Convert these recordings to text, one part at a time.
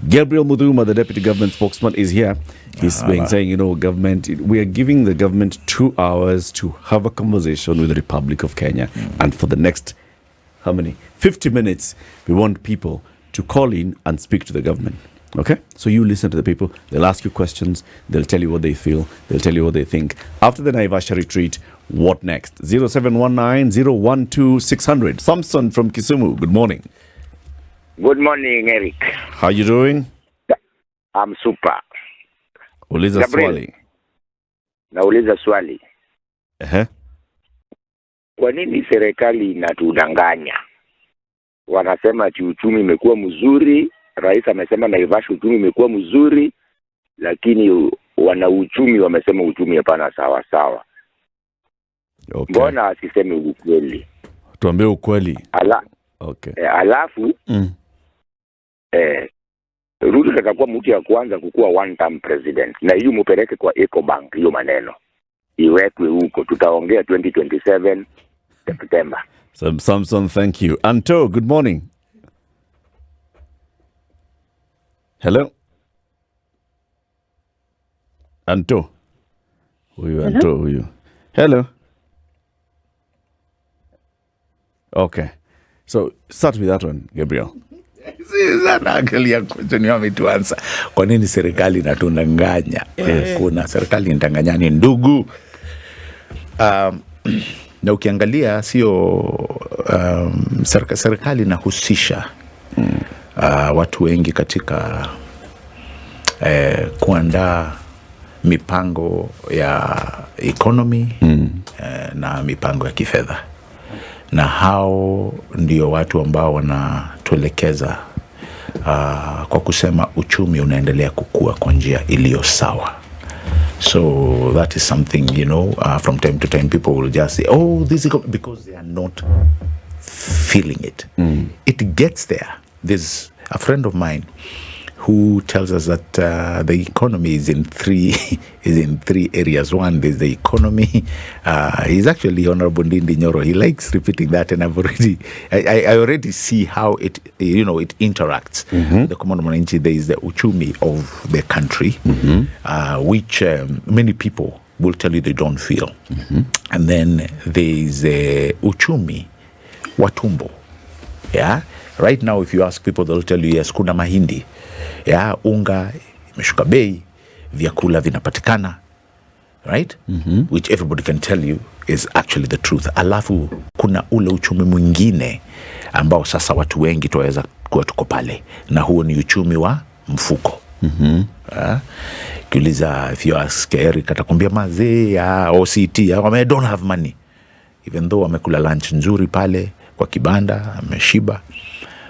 Gabriel Muthuma, the deputy government spokesman, is here. He's been saying, government, we are giving the government 2 hours to have a conversation with the Republic of Kenya. And for the next, 50 minutes, we want people to call in and speak to the government. Okay? So you listen to the people. They'll ask you questions. They'll tell you what they feel. They'll tell you what they think. After the Naivasha retreat, what next? 0719-012-600. Samson from Kisumu, good morning. Good morning, Eric. How you doing? I'm super. Uliza swali. Nauliza swali. Kwa nini serikali inatudanganya? Wanasema ati uchumi imekuwa mzuri, rais amesema Naivasha uchumi imekuwa mzuri, lakini wana uchumi wamesema uchumi hapana sawa sawa. Okay. Mbona asiseme ukweli? Tuambie ukweli. Okay. Alafu Ruto atakuwa mtu ya kwanza kukuwa one term president, na hiyo mupeleke kwa Ecobank, hiyo maneno iwekwe huko, tutaongea 2027 September. Samson, thank you. Anto, good morning. Hello. Anto. Huyu. Hello. Okay. So start with that one, Gabriel. Kwa nini serikali inatudanganya? Kuna serikali inatudanganya ni ndugu. Na ukiangalia sio serikali inahusisha watu wengi katika kuandaa mipango ya economy na mipango ya kifedha. Na hao ndio watu ambao wanatuelekeza kwa kusema uchumi unaendelea kukua kwa njia iliyo sawa. So that is something, from time to time people will just say, oh, this is because they are not feeling it. It gets there. There's a friend of mine who tells us that the economy is in three areas. One, there's the economy. He's actually Honorable Ndindi Nyoro. He likes repeating that, and I already see how it interacts. The common mwananchi, there is the uchumi of the country, which many people will tell you they don't feel. And then there is uchumi watumbo. Yeah. Right now, if you ask people, they'll tell you, yes, kuna mahindi. Unga imeshuka bei, vyakula vinapatikana, right? Which everybody can tell you is actually the truth. Alafu kuna ule uchumi mwingine ambao sasa watu wengi tuweza kuwa tuko pale, na huo ni uchumi wa mfuko. Kiuliza, if you ask Eric, atakwambia mazee ya OCT, I don't have money, even though amekula lunch nzuri pale kwa kibanda, ameshiba,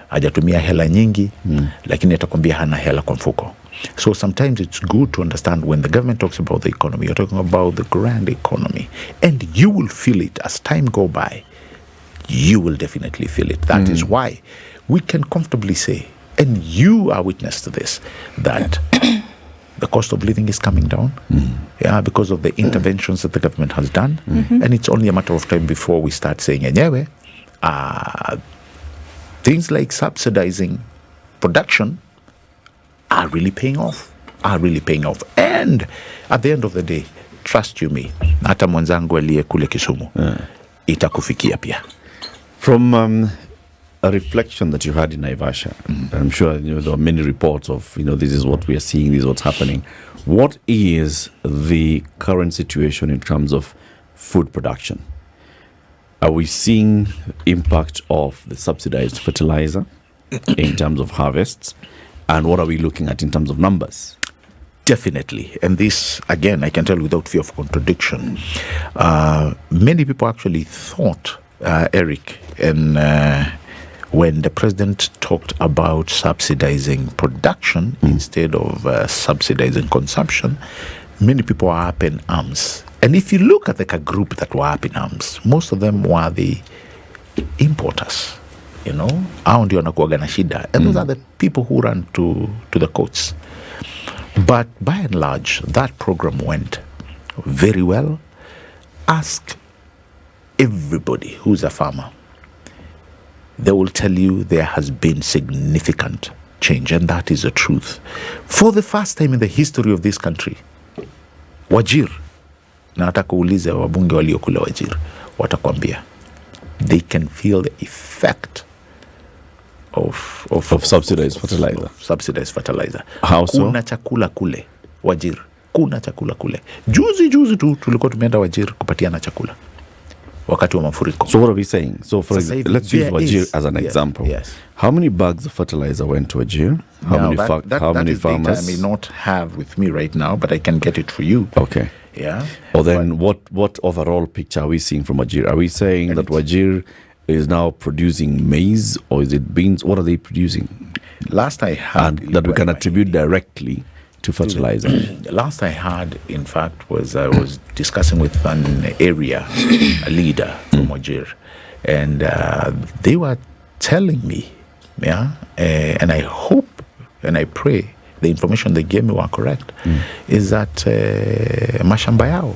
hajatumia hela nyingi, lakini atakwambia hana hela kwa mfuko. So sometimes it's good to understand when the government talks about the economy, you're talking about the grand economy, and you will feel it as time go by. You will definitely feel it. That is why we can comfortably say, and you are witness to this, that the cost of living is coming down, because of the interventions that the government has done, and it's only a matter of time before we start saying, anyway, things like subsidizing production are really paying off. And at the end of the day, trust you me, hata mwanzangu aliye kule Kisumu, itakufikia pia. From a reflection that you had in Naivasha, I'm sure there are many reports of, this is what we are seeing, this is what's happening. What is the current situation in terms of food production? Are we seeing impact of the subsidized fertilizer in terms of harvests? And what are we looking at in terms of numbers? Definitely. And this, again, I can tell without fear of contradiction. Many people actually thought, Eric, and when the president talked about subsidizing production instead of subsidizing consumption, many people are up in arms. And if you look at a group that were up in arms, most of them were the importers, hao ndio wanakuwaga na shida. And those are the people who run to the courts. But by and large, that program went very well. Ask everybody who's a farmer. They will tell you there has been significant change, and that is the truth. For the first time in the history of this country, Wajir, na nataka uulize wabunge waliokula Wajir, watakwambia they can feel the effect of subsidized fertilizer. Subsidized fertilizer. How so? Kuna chakula kule Wajir, kuna chakula kule. Juzi tu tulikuwa tumeenda Wajir kupatiana chakula wakati wa mafuriko. So what are we saying? So for example, let's use Wajir as an example. Yes. How many bags of fertilizer went to Wajir? How many farmers? Data I may not have with me right now, but I can get it for you. Okay. Yeah. Or then what overall picture are we seeing from Wajir? Are we saying that Wajir is now producing maize, or is it beans? What are they producing? Last I heard, and that we can attribute directly to fertilizer. Last I heard, in fact, was I was discussing with an area leader from Wajir, and they were telling me, and I hope and I pray the information they gave me were correct, is that mashamba yao,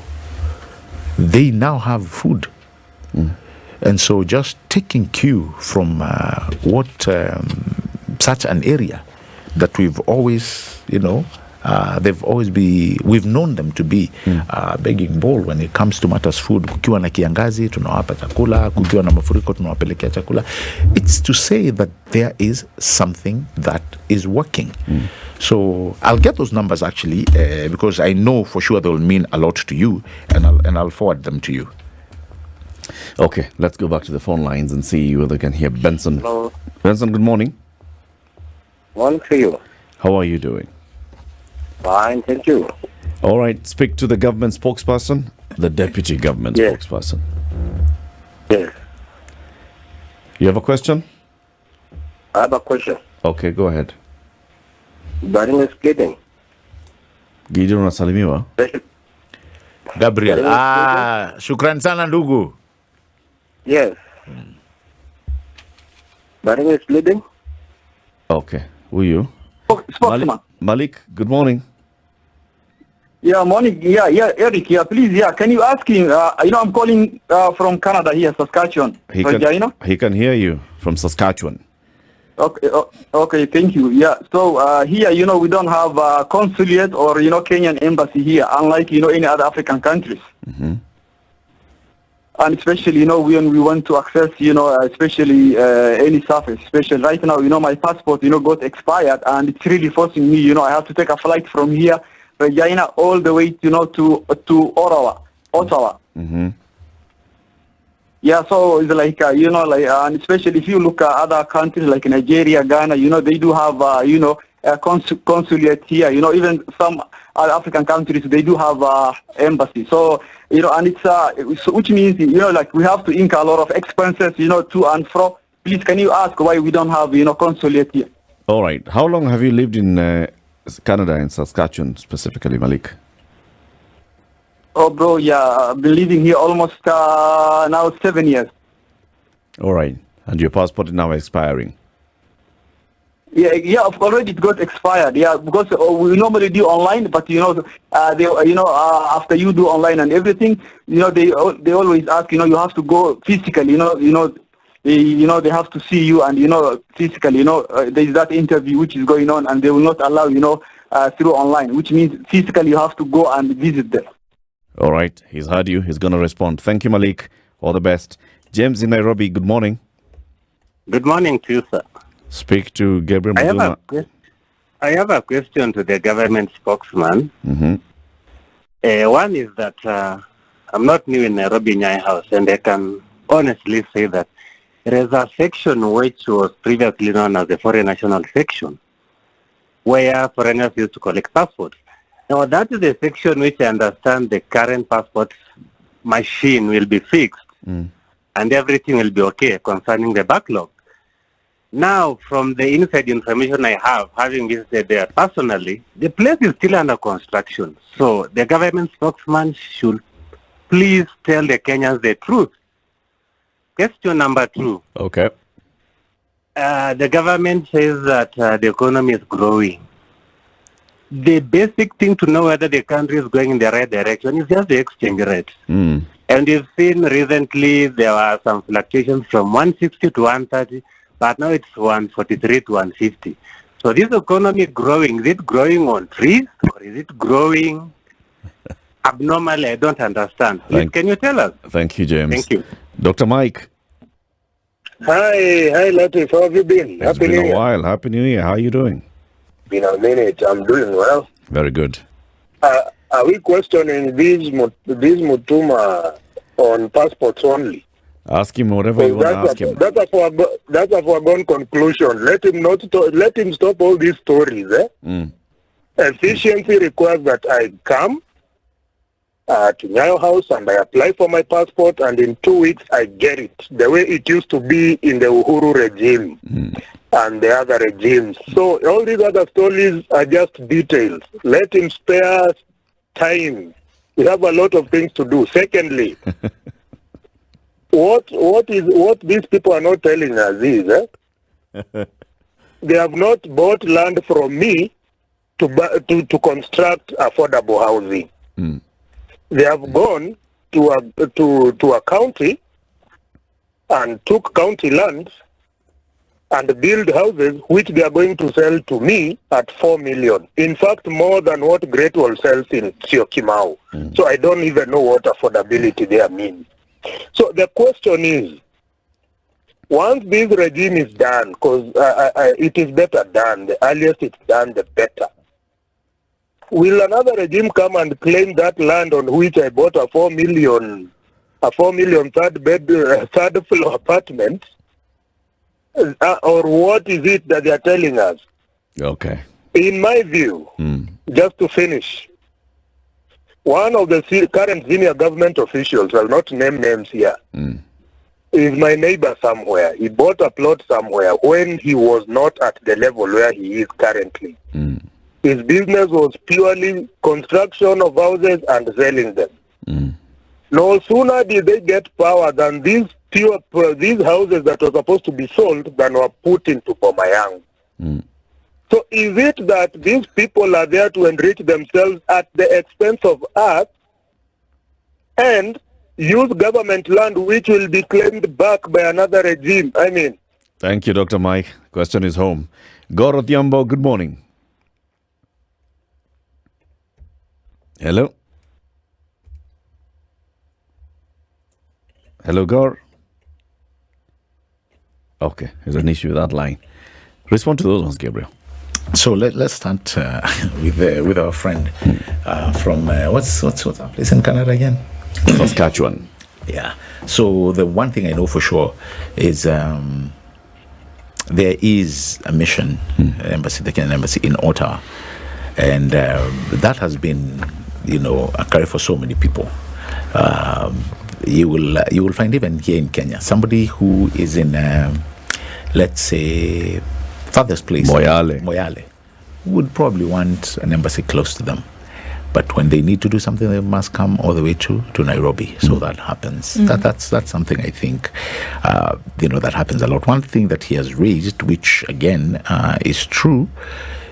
they now have food. And so just taking cue from what such an area that we've always, we've known them to be begging bowl when it comes to matters food. Kukiwa na kiangazi tunawapa chakula, kukiwa na mafuriko tunawapelekea chakula. It's to say that there is something that is working. So I'll get those numbers actually because I know for sure they will mean a lot to you, and I'll forward them to you. Okay, let's go back to the phone lines and see whether we can hear Benson. Hello. Benson, good morning. Morning to you. How are you doing? Fine, thank you. All right, speak to the government spokesperson, the deputy government spokesperson. Yes. You have a question? I have a question. Okay, go ahead. Regarding splitting. Gideon unasalimiwa. Gabriel, shukran sana ndugu. Yes. Regarding splitting. Okay, who are you? Spokesman. Malik, good morning. Yeah, morning. Yeah, Eric. Yeah, please. Yeah, can you ask him? I'm calling from Canada here, Saskatchewan. He can hear you from Saskatchewan. Okay, thank you. Yeah, so here, we don't have a consulate or, Kenyan embassy here, unlike, any other African countries. Mm-hmm. And especially, when we want to access, especially any surface, especially right now, my passport, got expired, and it's really forcing me, I have to take a flight from here, Regina, all the way, to Ottawa. Mm-hmm. Yeah, so it's like, and especially if you look at other countries like Nigeria, Ghana, they do have, a consulate here, even some other African countries, they do have embassy. So, and it's, which means, we have to incur a lot of expenses, to and fro. Please, can you ask why we don't have, consulate here? All right. How long have you lived in Canada, in Saskatchewan specifically, Malik? Oh, bro, yeah, I've been living here almost now 7 years. All right. And your passport is now expiring? Yeah, already it got expired. Yeah, because we normally do online, but after you do online and everything, they always ask, you have to go physically. They have to see you, and physically. There is that interview which is going on, and they will not allow through online, which means physically you have to go and visit them. All right. He's heard you. He's going to respond. Thank you, Malik. All the best. James in Nairobi, good morning. Good morning to you, sir. Speak to Gabriel Muthuma. I have a question to the government spokesman. Mm-hmm. One is that I'm not new in Nairobi Nyai House, and I can honestly say that there is a section which was previously known as the foreign national section, where foreigners used to collect passports. Now, that is the section which I understand the current passport machine will be fixed, and everything will be okay concerning the backlog. Now, from the inside information I have, having visited there personally, the place is still under construction. So the government spokesman should please tell the Kenyans the truth. Question number 2. Okay. The government says that the economy is growing. The basic thing to know whether the country is going in the right direction is just the exchange rate. And you've seen recently there were some fluctuations from 160 to 130, but now it's 143 to 150. So this economy growing, is it growing on trees or is it growing abnormally? I don't understand. Please, can you tell us? Thank you, James. Thank you. Dr. Mike. Hi, Latif. How have you been? It's been a while. Happy New Year. How are you doing? Been a minute. I'm doing well. Very good. Are we questioning this Muthuma on passports only? Ask him whatever you want to ask him. That's a foregone conclusion. Let him stop all these stories. Efficiency requires that I come to Nyayo House and I apply for my passport, and in 2 weeks I get it, the way it used to be in the Uhuru regime and the other regimes. So all these other stories are just details. Let him spare us time. We have a lot of things to do. Secondly, what these people are not telling us is they have not bought land from me to construct affordable housing. They have gone to a county and took county land and build houses which they are going to sell to me at 4 million. In fact, more than what Great Wall sells in Syokimau. So I don't even know what affordability there means. So the question is, once this regime is done, because it is better done, the earliest it's done, the better. Will another regime come and claim that land on which I bought a 4 million third floor apartment? Or what is it that they are telling us? Okay. In my view, just to finish, one of the current senior government officials, I'll not name names here, is my neighbor somewhere. He bought a plot somewhere when he was not at the level where he is currently. His business was purely construction of houses and selling them. No sooner did they get power than these houses that were supposed to be sold than were put into Bomayang. So is it that these people are there to enrich themselves at the expense of us and use government land which will be claimed back by another regime? I mean. Thank you, Dr. Mike. Question is home. Gov't, good morning. Hello? Hello, Gov't? Okay, there's an issue with that line. Respond to those ones, Gabriel. So let's start with our friend from what's that place in Canada again? Saskatchewan. Yeah. So the one thing I know for sure is there is a mission, embassy, the Kenyan embassy in Ottawa, and that has been, a career for so many people. You will find even here in Kenya somebody who is in, let's say, farthest place, Moyale, would probably want an embassy close to them. But when they need to do something, they must come all the way to Nairobi. So that happens. That's something I think, that happens a lot. One thing that he has raised, which again is true,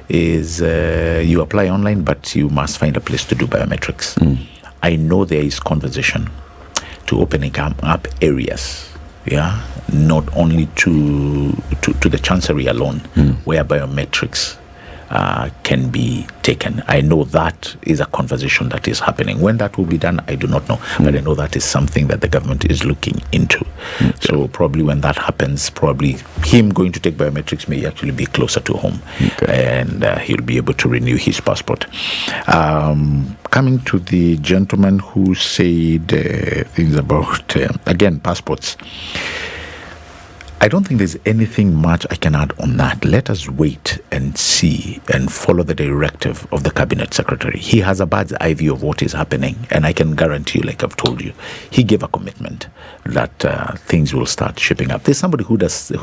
is you apply online, but you must find a place to do biometrics. I know there is conversation to opening up areas, not only to the chancery alone, where biometrics can be taken. I know that is a conversation that is happening. When that will be done, I do not know. But I know that is something that the government is looking into. So probably when that happens, probably him going to take biometrics may actually be closer to home. And he'll be able to renew his passport. Coming to the gentleman who said things about, again, passports. I don't think there's anything much I can add on that. Let us wait and see and follow the directive of the cabinet secretary. He has a bird's eye view of what is happening, and I can guarantee you, like I've told you, he gave a commitment that things will start shaping up. There's somebody who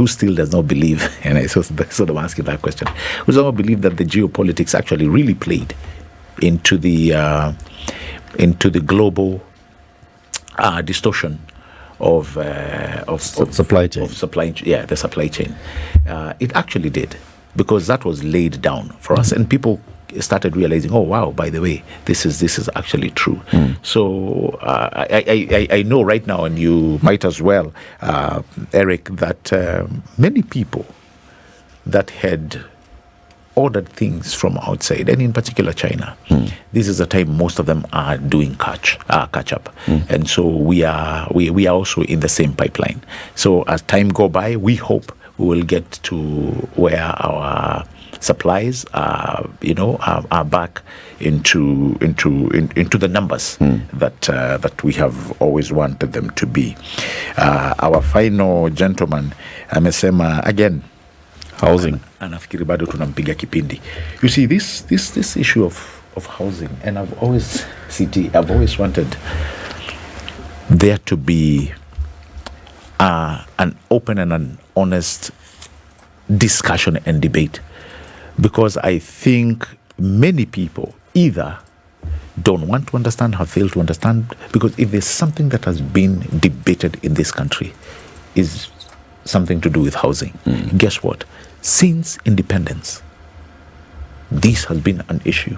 still does not believe, and I sort of asking that question, who does not believe that the geopolitics actually really played into the global distortion of supply chain. The supply chain. It actually did, because that was laid down for us, and people started realizing, oh wow, by the way, this is actually true. So I know right now, and you might as well, Eric, that many people that had ordered things from outside, and in particular China. This is the time most of them are doing catch up, and so we are also in the same pipeline. So as time go by, we hope we will get to where our supplies are back into the numbers that we have always wanted them to be. Our final gentleman amesema again, housing. Anafikiri bado tunampiga kipindi. You see this issue of housing, and I've always wanted there to be an open and an honest discussion and debate, because I think many people either don't want to understand, have failed to understand, because if there's something that has been debated in this country is something to do with housing. Guess what? Since independence, this has been an issue.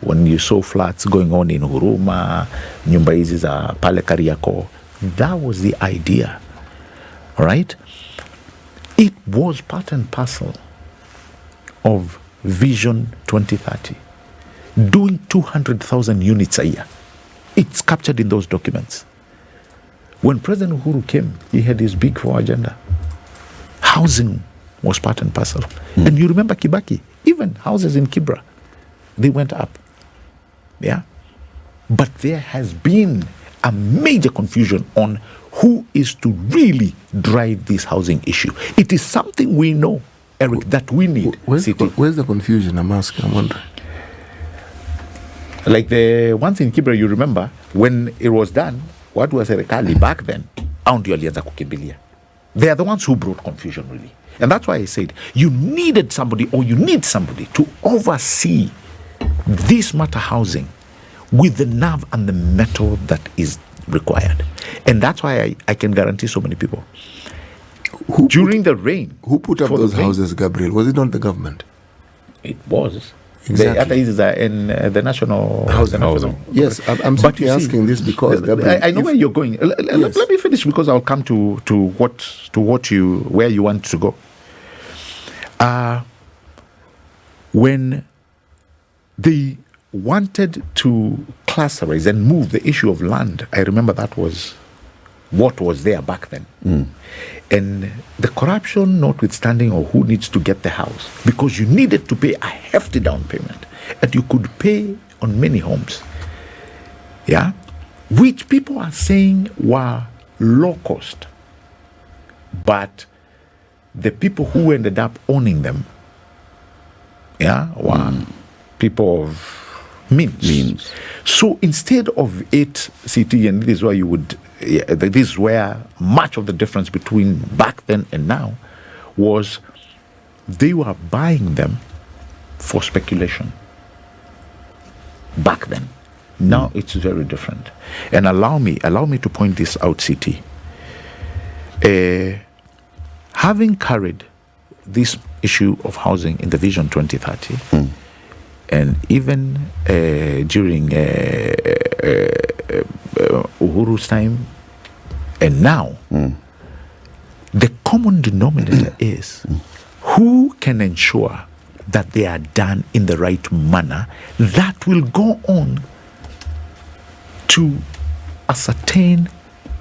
When you saw flats going on in Huruma, nyumba hizi za pale Kariako, that was the idea, right? It was part and parcel of Vision 2030, doing 200,000 units a year. It's captured in those documents. When President Uhuru came, he had his Big Four agenda. Housing was part and parcel. And you remember Kibaki, even houses in Kibra, they went up. Yeah. But there has been a major confusion on who is to really drive this housing issue. It is something we know, Eric, that we need. Where's the confusion? I'm wondering. Like the ones in Kibra, you remember, when it was done, what was serikali back then? Au ndio alianza kukimbilia. They are the ones who brought confusion, really. And that's why I said you need somebody to oversee this matter housing with the nerve and the metal that is required. And that's why I can guarantee so many people. During the rain. Who put up those houses, Gabriel? Was it not the government? It was. Exactly. In the national housing. Yes, I'm simply asking this because I know where you're going. Let me finish, because I'll come to where you want to go. When they wanted to classify and move the issue of land, I remember that was what was there back then. And the corruption notwithstanding, or who needs to get the house, because you needed to pay a hefty down payment, and you could pay on many homes, yeah, which people are saying were low cost, but the people who ended up owning them, yeah, were people of means. So instead of it, CT, and this is why this is where much of the difference between back then and now was, they were buying them for speculation. Back then. Now it's very different. And allow me to point this out, CT. Having carried this issue of housing in the Vision 2030, and even during Uhuru's time, and now, the common denominator is who can ensure that they are done in the right manner that will go on to ascertain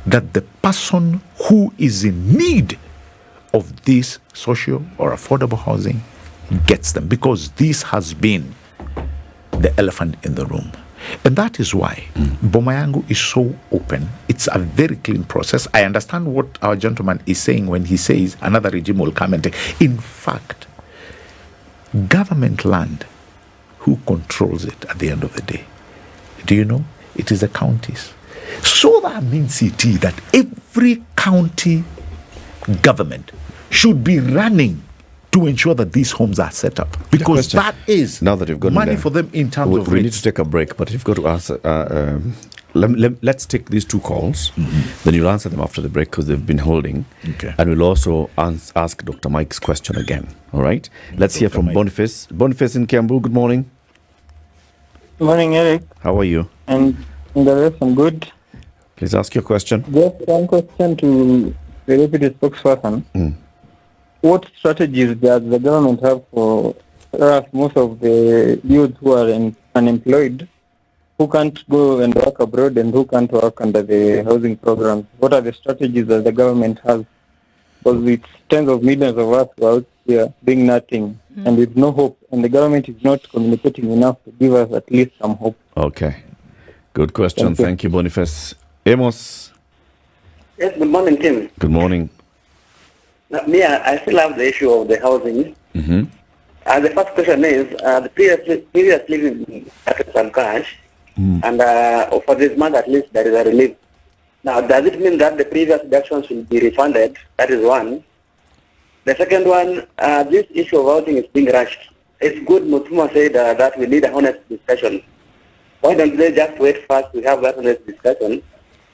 that the person who is in need of this social or affordable housing gets them, because this has been the elephant in the room. And that is why Boma Yangu is so open. It's a very clean process. I understand what our gentleman is saying when he says another regime will come and take. In fact, government land, who controls it at the end of the day? Do you know? It is the counties. So that means, CT, that every county government should be running to ensure that these homes are set up, because that is now that you've got money for them in terms of we need to take a break, but you've got to answer. Let's take these two calls, then you'll answer them after the break, because they've been holding. Okay. And we'll also ask Dr. Mike's question again. All right. Let's hear from Boniface. Boniface in Kiambu. Good morning. Good morning, Eric. How are you? And the rest, I'm good. Please ask your question. Just one question to the deputy spokesperson. What strategies does the government have for most of the youth who are unemployed, who can't go and work abroad and who can't work under the housing programs. What are the strategies that the government has? Because it's tens of millions of us who are out here doing nothing and with no hope, and the government is not communicating enough to give us at least some hope. Okay. Good question. Thank you, Boniface. Amos. Yes, good morning, Tim. Good morning. Now, I still have the issue of the housing. Mm-hmm. The first question is, the previously started some cash, and for this month at least there is a relief. Now, does it mean that the previous deductions will be refunded? That is one. The second one, this issue of housing is being rushed. It's good Muthuma said that we need a honest discussion. Why don't they just wait first to have that honest discussion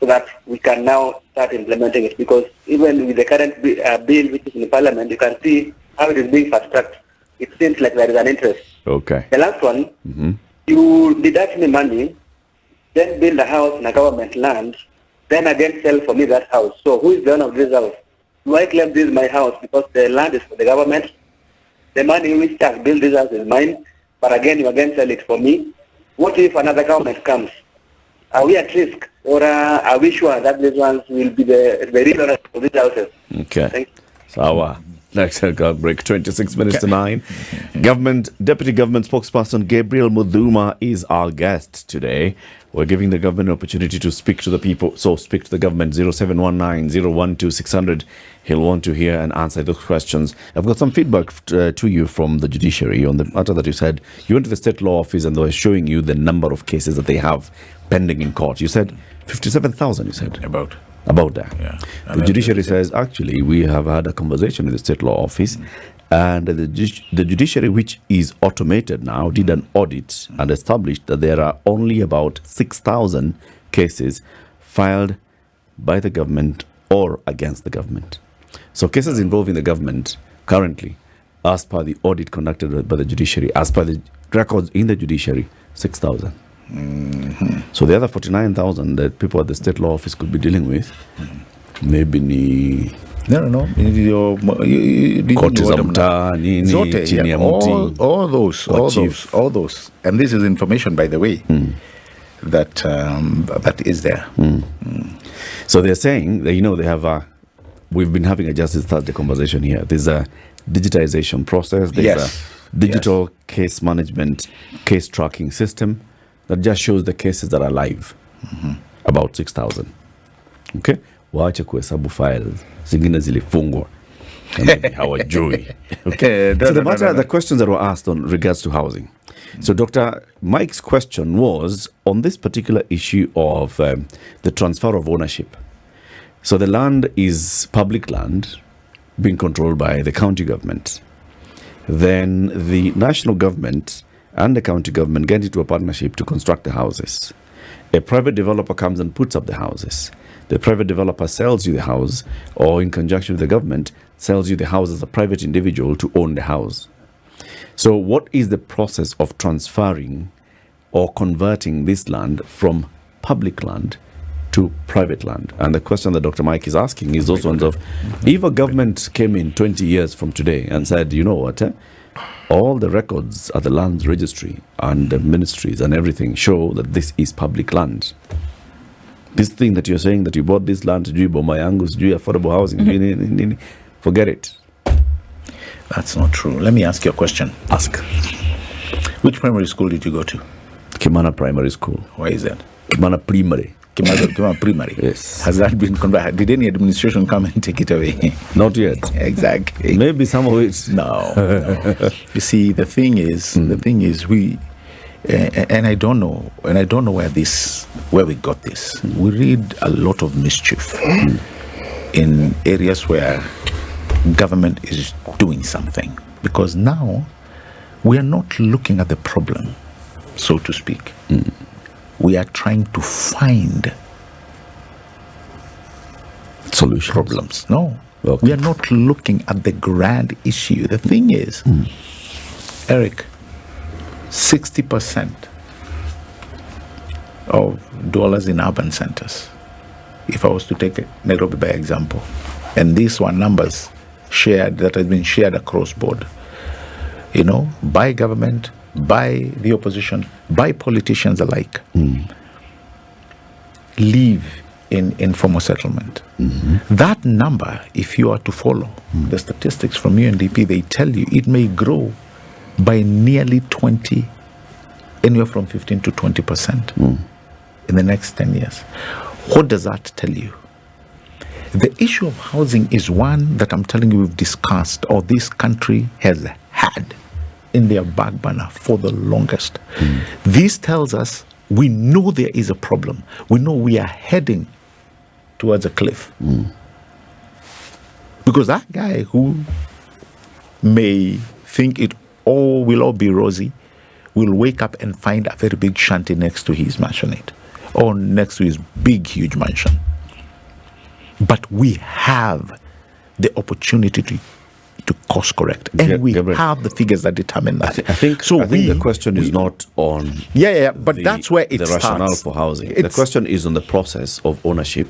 so that we can now start implementing it? Because even with the current bill which is in Parliament, you can see how it is being fast-tracked. It seems like there is an interest. Okay. The last one, you deduct me money, then build a house in a government land, then again sell for me that house. So who is the owner of this house? Do I claim this is my house because the land is for the government? The money which has built this house is mine, but again you again sell it for me. What if another government comes? Are we at risk, or are we sure that these ones will be the real owners of these houses? Okay. Thank you. So next break, 26 minutes to 9. Deputy Government Spokesperson Gabriel Muthuma is our guest today. We're giving the government an opportunity to speak to the people. So speak to the government, 0719-012-600. He'll want to hear and answer those questions. I've got some feedback to you from the judiciary on the matter that you said. You went to the state law office and they were showing you the number of cases that they have pending in court. You said 57,000, you said? About that. Yeah. The judiciary says, actually, we have had a conversation with the state law office, and the judiciary, which is automated now, did an audit and established that there are only about 6,000 cases filed by the government or against the government. So cases involving the government currently, as per the audit conducted by the judiciary, as per the records in the judiciary, 6,000. So the other 49,000 that people at the state law office could be dealing with, maybe No. koti za mtaa, nini, chini ya mti. All those. And this is information, by the way, that is there. So they're saying that, they have we've been having a Justice Thursday conversation here. There's a digitization process. There's a digital case management, case tracking system that just shows the cases that are live. About 6,000. Okay? Waache kuhesabu files. Zingine zilifungwa. Hawajui. Okay. So the questions that were asked on regards to housing. So Dr. Mike's question was on this particular issue of the transfer of ownership. So the land is public land being controlled by the county government. Then the national government and the county government get into a partnership to construct the houses. A private developer comes and puts up the houses. The private developer sells you the house, or in conjunction with the government, sells you the house as a private individual to own the house. So what is the process of transferring or converting this land from public land to private land? And the question that Dr. Mike is asking is those ones of, if a government came in 20 years from today and said, you know what, all the records at the land registry and the ministries and everything show that this is public land. This thing that you're saying that you bought this land to do boma yangu, to do affordable housing, forget it. That's not true. Let me ask you a question. Ask. Which primary school did you go to? Kimana Primary School. Why is that? Kimana Primary. Kimana Primary. Yes. Has that been converted? Did any administration come and take it away? Not yet. Exactly. Maybe some of it. No. You see, the thing is, we, and I don't know where we got this. We read a lot of mischief in areas where government is doing something, because now we are not looking at the problem, so to speak. We are trying to find solutions. Problems. No. Okay. We are not looking at the grand issue. The thing is, Eric, 60% of dwellers in urban centers, if I was to take Nairobi by example, and these were numbers that has been shared across board, by government, by the opposition, by politicians alike, live in informal settlement. That number, if you are to follow the statistics from UNDP, they tell you it may grow by nearly 20, anywhere from 15 to 20% in the next 10 years. What does that tell you? The issue of housing is one that I'm telling you we've discussed, or this country has had in their back burner for the longest. This tells us we know there is a problem. We know we are heading towards a cliff. Because that guy who may think it all will all be rosy will wake up and find a very big shanty next to his mansionette or next to his big, huge mansion. But we have the opportunity to course correct. And we Gabriel, have the figures that determine that. I think the question is not on but that's where it the starts. rationale for housing. The question is on the process of ownership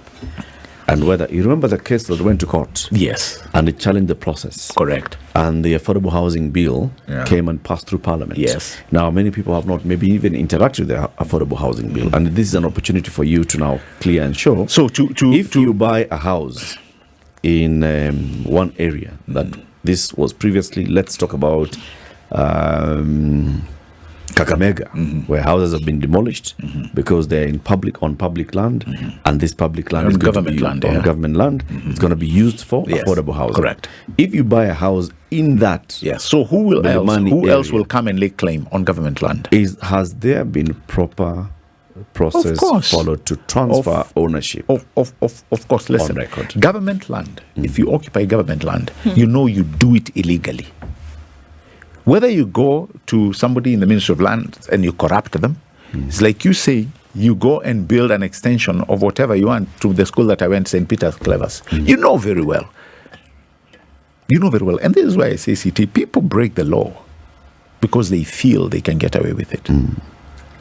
and whether you remember the case that went to court. Yes. And it challenged the process. Correct. And the Affordable Housing Bill came and passed through Parliament. Yes. Now, many people have not maybe even interacted with the Affordable Housing Bill. And this is an opportunity for you to now clear and show. So if you buy a house in one area that this was previously, let's talk about Kakamega, where houses have been demolished because they're on public land, and this public land is going to be on government land. It's going to be used for affordable housing. Correct. If you buy a house in that, so who else will come and lay claim on government land? Has there been proper process followed to transfer ownership? Of course. Listen, on record. Government land, if you occupy government land, you do it illegally. Whether you go to somebody in the Ministry of Land and you corrupt them, it's like you say, you go and build an extension of whatever you want to the school that I went, St. Peter's Clevers. You know very well. And this is why I say, CT, people break the law because they feel they can get away with it.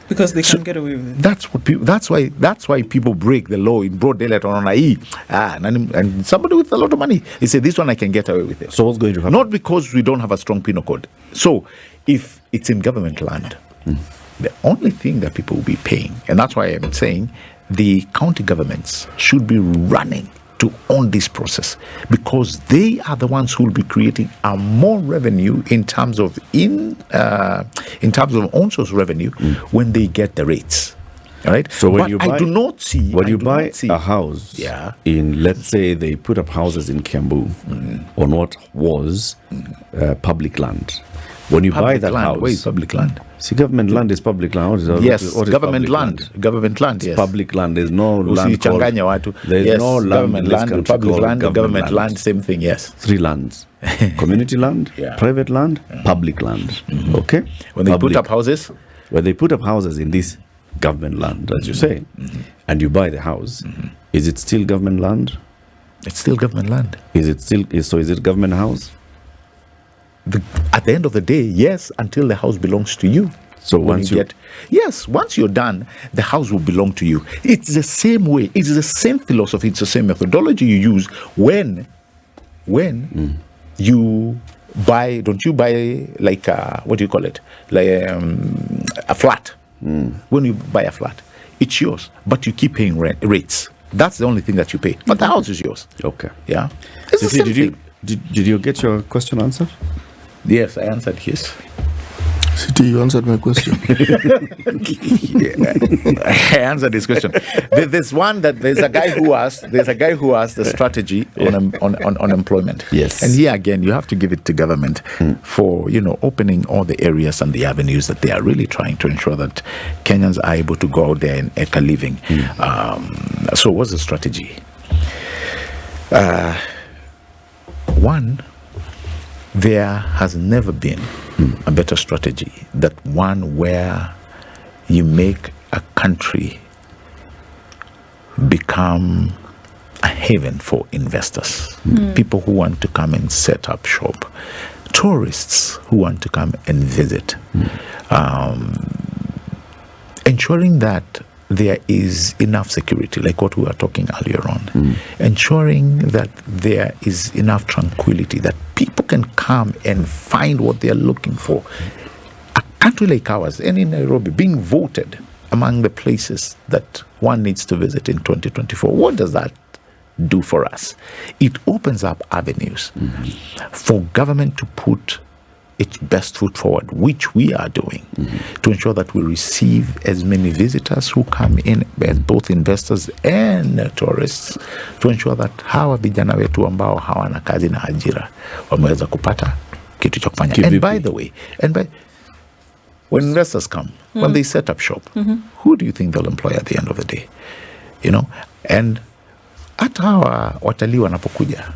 Because they can get away with it. That's why people break the law in broad daylight on and somebody with a lot of money, they say, this one I can get away with it. So what's going to happen? Not because we don't have a strong penal code. So if it's in government land, the only thing that people will be paying, and that's why I'm saying the county governments should be running to own this process, because they are the ones who will be creating more revenue in terms of own source revenue when they get the rates. All right. So when you buy a house in, let's say they put up houses in Kiambu on what was public land. When you buy that house, where is public land? See, government land is public land. Yes, government land. Government land, yes. Public land. There's no land called... There's no land government in this land, country public called land, government land, same thing, yes. 3 lands. Community land, private land, public land. Okay? When they put up houses? When they put up houses in this government land, as you say, and you buy the house, is it still government land? It's still government land. Is it government house? At the end of the day, yes, until the house belongs to you. So once you're done, the house will belong to you. It's the same way. It's the same philosophy. It's the same methodology you use when you buy. Don't you buy like what do you call it? Like a flat. When you buy a flat, it's yours, but you keep paying rates. That's the only thing that you pay. But the house is yours. Okay. Yeah. It's the same thing. Did you get your question answered? Yes, I answered his. CT, you answered my question. I answered his question. There's a guy who asked the strategy on employment. Yes. And here again, you have to give it to government for opening all the areas and the avenues that they are really trying to ensure that Kenyans are able to go out there and make a living. So what's the strategy? One, there has never been a better strategy than one where you make a country become a haven for investors, people who want to come and set up shop, tourists who want to come and visit, ensuring that there is enough security, like what we were talking earlier on, ensuring that there is enough tranquility, that people can come and find what they're looking for. A country like ours, and in Nairobi, being voted among the places that one needs to visit in 2024, what does that do for us? It opens up avenues for government to put its best foot forward, which we are doing, to ensure that we receive as many visitors who come in, as both investors and tourists, to ensure that hawa vijana wetu ambao hawana kazi na ajira wameweza kupata kitu cha kufanya. And by the way, when investors come, when they set up shop, who do you think they'll employ at the end of the day? You know, and hata hawa watalii wanapokuja,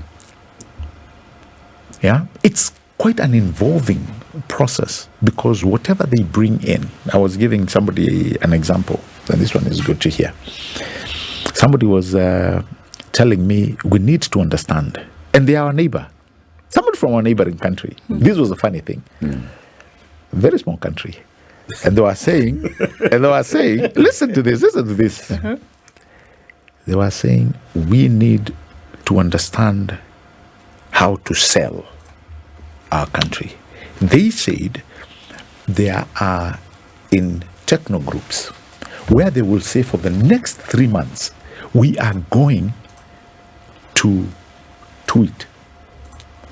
it's quite an involving process, because whatever they bring in, I was giving somebody an example, and this one is good to hear. Somebody was telling me we need to understand, and they are our neighbor, somebody from our neighboring country. This was a funny thing. Very small country. And they were saying, listen to this. They were saying, we need to understand how to sell our country. They said there are in techno groups where they will say for the next 3 months, we are going to tweet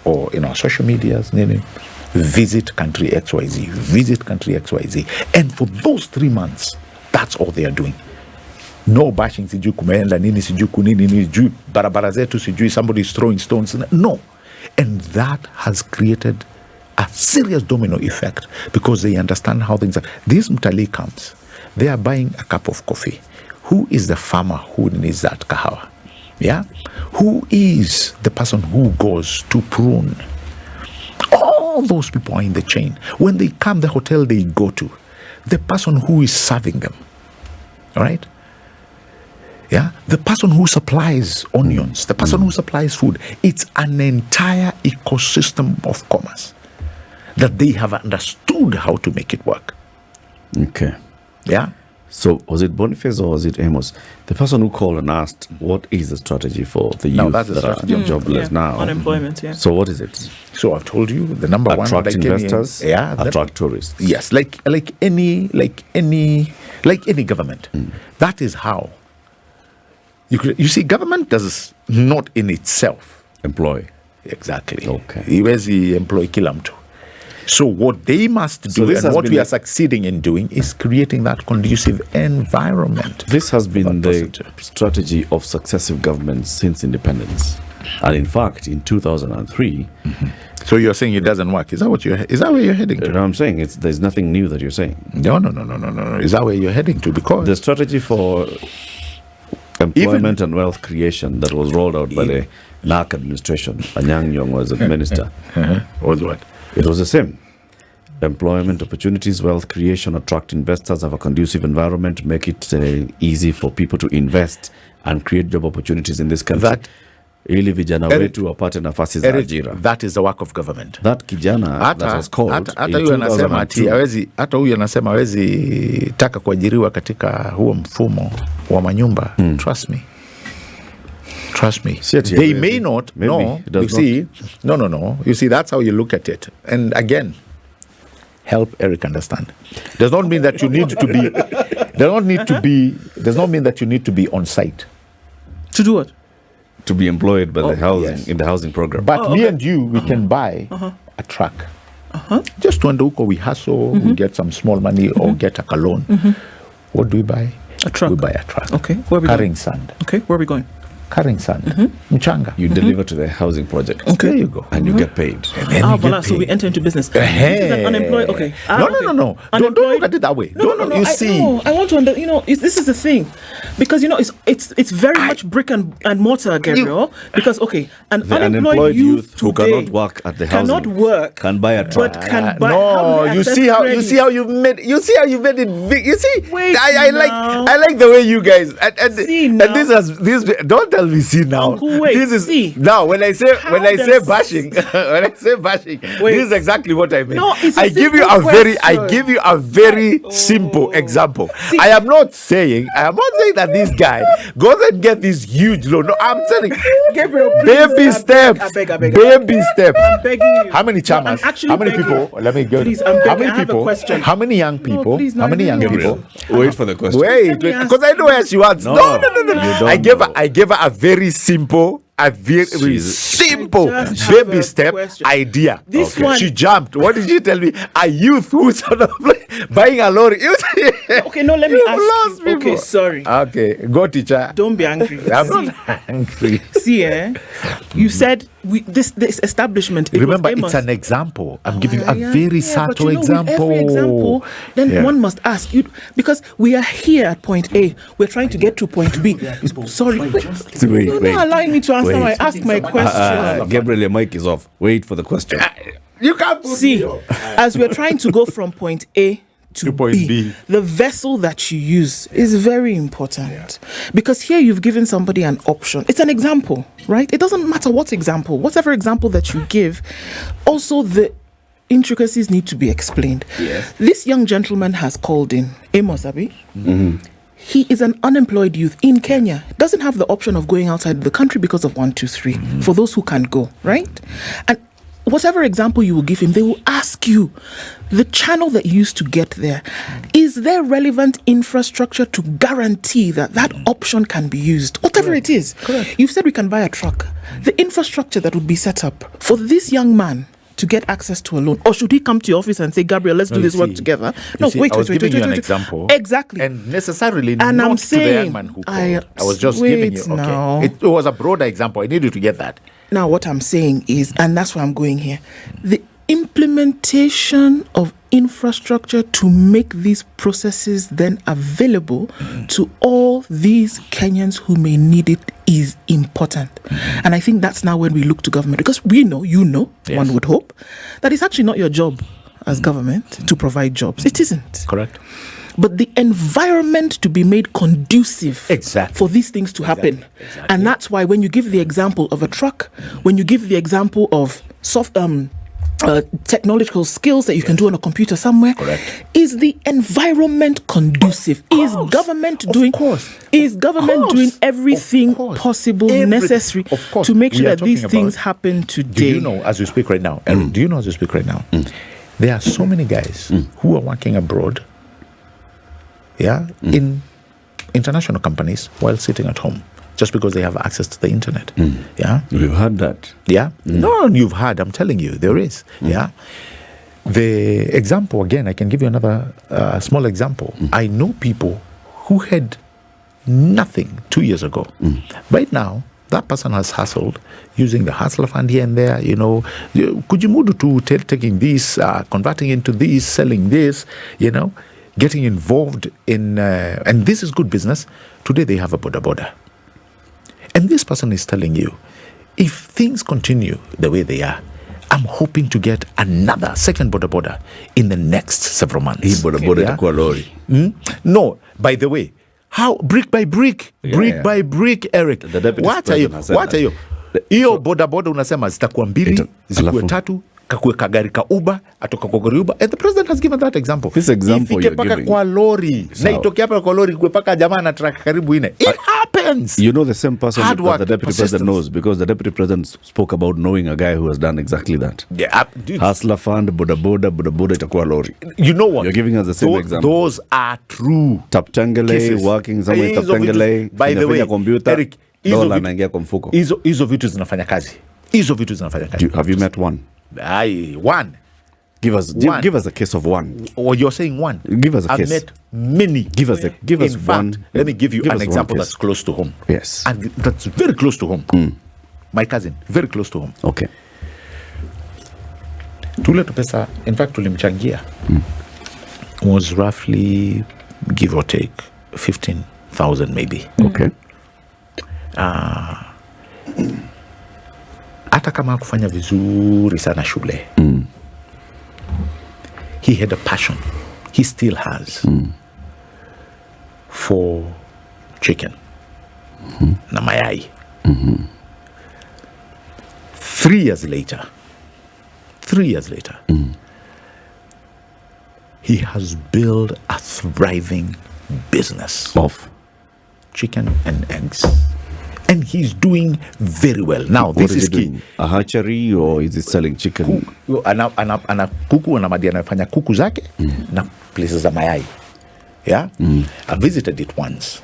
or in our social medias, visit country XYZ, visit country XYZ. And for those 3 months, that's all they are doing. No bashing, sijui kumeenda nini, sijui kunini, sijui barabara zetu, sijui somebody is throwing stones. No. And that has created a serious domino effect, because they understand how things are. This mtalii comes, they are buying a cup of coffee. Who is the farmer who needs that kahawa? Yeah? Who is the person who goes to prune? All those people are in the chain. When they come, the hotel they go to, the person who is serving them, all right? Yeah, the person who supplies onions, the person who supplies food, it's an entire ecosystem of commerce that they have understood how to make it work. Okay. Yeah. So was it Boniface or was it Amos? The person who called and asked, what is the strategy for the youth that's the that strategy. are jobless now? Unemployment, yeah. So what is it? So I've told you the number one. Attract investors, attract tourists. Yes, like any government. That is how. You see, government does not in itself employ. Exactly. Okay. Iwezi employ kila mtu. So what they must do, and what we are succeeding in doing, is creating that conducive environment. This has been the strategy of successive governments since independence, and in fact, in 2003. So you're saying it doesn't work? Is that where you're heading to? No, I'm saying there's nothing new that you're saying. No. Is that where you're heading to? Because the strategy for employment and wealth creation that was rolled out by the NARC administration, Anyang' Nyong'o was a minister. Was what? It was the same. Employment opportunities, wealth creation, attract investors, have a conducive environment, make it easy for people to invest and create job opportunities in this country. Ili vijana wetu wapate nafasi za ajira. That is the work of government. That kijana that was called hata huyu anasema ati hata huyu anasema hawezi taka kuajiriwa katika huo mfumo wa manyumba. Trust me. They may not. No, you see. No. You see, that's how you look at it. And again, help Eric understand. Does not mean that you need to be. Does not mean that you need to be on site. To do what? To be employed by the housing in the housing program. But me and you, we can buy a truck. Just to huko we hustle, we get some small money or get a loan. What do we buy? A truck. We buy a truck. Okay. Where are we carrying going? Sand. Okay. Where are we going? Carrying sand. Mchanga. You deliver to the housing project. Okay. There you go. And you get paid. So we enter into business. This is an unemployed. Okay. No. Don't look at it that way. No. You see. I want to this is the thing, because it's very much brick and mortar, Gabriel. Because an unemployed youth who cannot work at the housing cannot work, can buy a truck. But can buy. No, you see how you made it big. You see, I like the way you guys and this. Don't tell tell me, see now. Uncle, wait, this is see. now when I say bashing, Wait. this is exactly what I mean. No, it's a I give you simple I give you a very simple example. See. I am not saying that this guy goes and get this huge loan. No, I'm telling Gabriel, baby steps. I beg. Baby steps. I'm begging you. How many chairmans? No, I'm actually How many begging. people? Let me go. Please, I'm How begging. many I have a people? question. How many young people? please, How many young Gabriel. people? Wait for the question. Wait, me ask because I know where she wants. No, No. you don't I gave her. know. I gave her a very simple, simple I just have baby a step question. idea. This one- She jumped. What did she tell me? A youth who sort of like buying a lorry. Okay, no, let me You ask lost you. Okay, people. sorry. Okay, go teacher. Don't be angry. I'm See, not angry. see, you said this establishment. It was Remember, Amos. it's an example. I'm giving you a Yeah, very but subtle you know, with example. every example, then Yeah. one must ask you, because we are here at point A, we're trying to get to point B. Sorry, Wait. you're not allowing me to answer. Wait. I ask my question. Gabriel, your mic is off. Wait for the question. You can't put See, me on. as we're trying to go from point A to point B. the vessel that you use is very important, because here you've given somebody an option. It's an example, right? It doesn't matter what example, whatever example that you give, also the intricacies need to be explained. Yes. This young gentleman has called in, Amos Abi. He is an unemployed youth in Kenya, doesn't have the option of going outside the country because of 1, 2, 3, for those who can't go, right? And whatever example you will give him, they will ask you the channel that you used to get there. Is there relevant infrastructure to guarantee that that option can be used? Whatever it is. Correct. You've said we can buy a truck. The infrastructure that would be set up for this young man to get access to a loan, or should he come to your office and say, Gabriel, let's do this work together? No, See, wait, I was wait, giving you an wait. example. Exactly. And necessarily And not I'm to the young saying, man who called. I was just giving you. wait Okay. now. It was a broader example. I need you to get that. Now, what I'm saying is, and that's why I'm going here, the implementation of infrastructure to make these processes then available to all these Kenyans who may need it is important. And I think that's now when we look to government, because we know, Yes. one would hope, that it's actually not your job as government to provide jobs. It isn't. Correct. But the environment to be made conducive Exactly. for these things to happen. Exactly. And that's why when you give the example of a truck, when you give the example of technological skills that you can do on a computer somewhere, Correct. is the environment conducive? Is government doing everything possible, necessary Of course. to make sure We are that these talking things about- happen Do today? you know, as we speak right now, and do you know as we speak right now, there are so many guys who are working abroad, in international companies while sitting at home, just because they have access to the internet. Yeah. We've heard that. Yeah. No, you've heard. I'm telling you, there is. Yeah. The example, again, I can give you another small example. I know people who had nothing 2 years ago. Right now, that person has hustled using the hustler fund here and there. Kujimudu to taking this, converting into this, selling this, getting involved in, and this is good business. Today they have a boda. And this person is telling you, if things continue the way they are, I'm hoping to get another second boda in the next several months. Hii bodaboda itakuwa lori. No, by the way, how brick by brick, by brick, Eric. The deputy president has said What are you? Hiyo bodaboda unasema zitakuwa mbili, zikuwe tatu, kakue kagari ka Uber, atoka kwa gari Uber. And the president has given that example. This example Ifike you're paka giving. kwa lori. Na itoke hapa kwa lori kwe paka jamaa na truck karibu ine. It happens. You know the same person Hard that work, the deputy persistence. president knows, because the deputy president spoke about knowing a guy who has done exactly that. Yeah, dude. Hustler fund, bodaboda itakuwa lori. You know what? You're giving us the same example. Those are true Taptangele, cases. working somewhere in Hizo Taptangele, vitu- by the way, computer, Eric, hizo dola vitu- anaingia kwa mfuko. hizo vitu zinafanya kazi. Have you met one? One. Give us One. give us a case of one. Or you're saying one. Give us a I've case. met many. Give us In fact, one. let me give you Give an us one example case. that's close to home. Yes. And that's very close to home. My cousin, very close to home. Okay. Tule pesa, in fact, tulimchangia was roughly, give or take, 15,000 maybe. Okay. Hata kama hakufanya vizuri sana shule, he had a passion, he still has, for chicken na mayai. 3 years later, he has built a thriving business Of chicken and eggs. And he's doing very well. Now, what this is is he key. doing? A hatchery, or is he selling chicken? Ana kuku anafanya kuku zake na places za mayai. Yeah? I visited it once.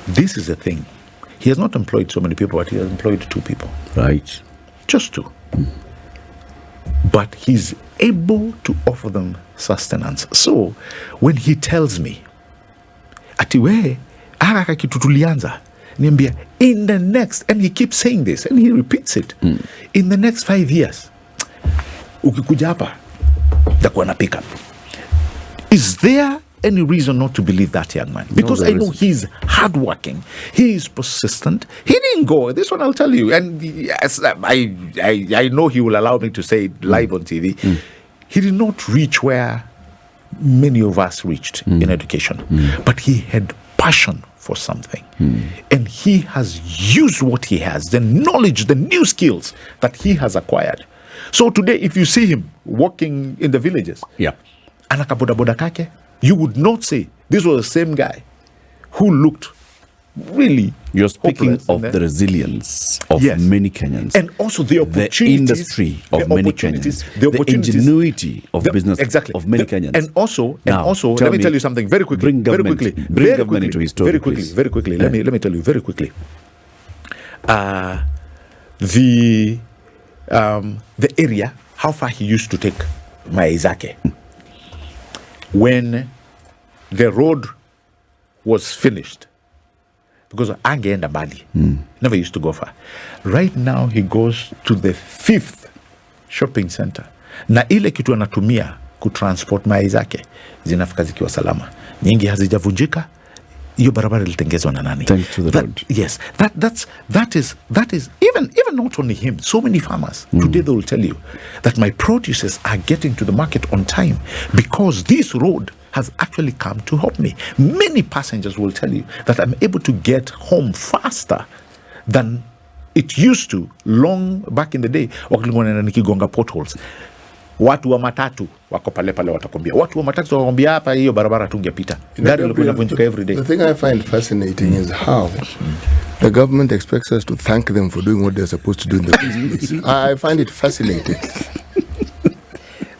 This is the thing. He has not employed so many people, but he has employed 2 people. Right. Just 2. But he's able to offer them sustenance. So, when he tells me, ati we, aka kitu tulianza, niambia, in the next, and he keeps saying this, and he repeats it, in the next 5 years, ukikuja hapa, takuwa na pick up. Is there any reason not to believe that young man? Because I know he's hardworking, he is persistent. He didn't go. This one I'll tell you, and yes, I know he will allow me to say it live on TV. He did not reach where many of us reached in education, but he had passion for something, and he has used what he has, the knowledge, the new skills that he has acquired. So today, if you see him walking in the villages, anakaboda kake, you would not say this was the same guy who looked really. You're speaking hopeless of the resilience of many Kenyans, and also the opportunities, the industry of many Kenyans, the ingenuity of business of many Kenyans, and also let me tell you something very quickly. Bring government into his story, very quickly. Let me tell you very quickly. The area, how far he used to take Maizake. When the road was finished, because angeenda mbali, never used to go far. Right now he goes to the 5th shopping center, na ile kitu anatumia kutransport mayai zake zinafika zikiwa salama, nyingi hazijavunjika. Hiyo barabara ilitengezwa na nani? Thanks to the road. Yes, that is even not only him. So many farmers today, they will tell you that my produces are getting to the market on time because this road has actually come to help me. Many passengers will tell you that I'm able to get home faster than it used to long back in the day. Wakilingana nikigonga potholes. Watu wa matatu wako pale watakwambia. Watu wa matatu watakwambia hapa hiyo barabara tungepita. Gari lilikuwa linavunjika every day. The thing I find fascinating is how the government expects us to thank them for doing what they're supposed to do in the first place. I find it fascinating.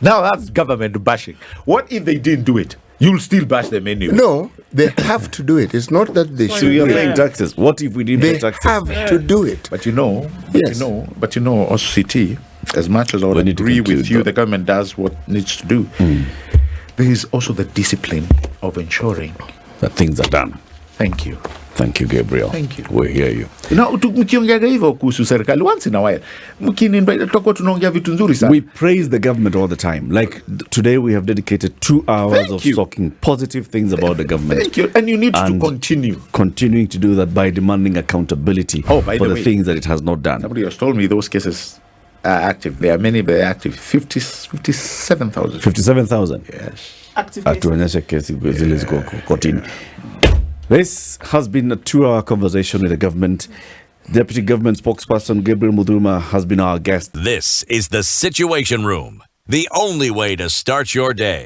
Now that's government bashing. What if they didn't do it? You'll still bash them anyway. No, they have to do it. It's not that they should. So you're paying taxes. What if we didn't pay taxes? They have to do it. But you know, Yes. OCT, as much as I would agree with you, the government does what needs to do. There is also the discipline of ensuring that things are done. Thank you. Thank you, Gabriel. Thank you. We hear you. Mkiongea hivyo kuhusu serikali once in a while, tutakuwa tunaongea vitu nzuri sana. We praise the government all the time. Like today we have dedicated 2 hours of talking positive things about the government. Thank you. And you need to continue. Continuing to do that by demanding accountability for the things that it has not done. Somebody has told me those cases are active. There are many, but they're active. 57,000. 57,000? Yes. Active cases. This has been a 2-hour conversation with the government. Deputy Government Spokesperson Gabriel Muthuma has been our guest. This is the Situation Room, the only way to start your day.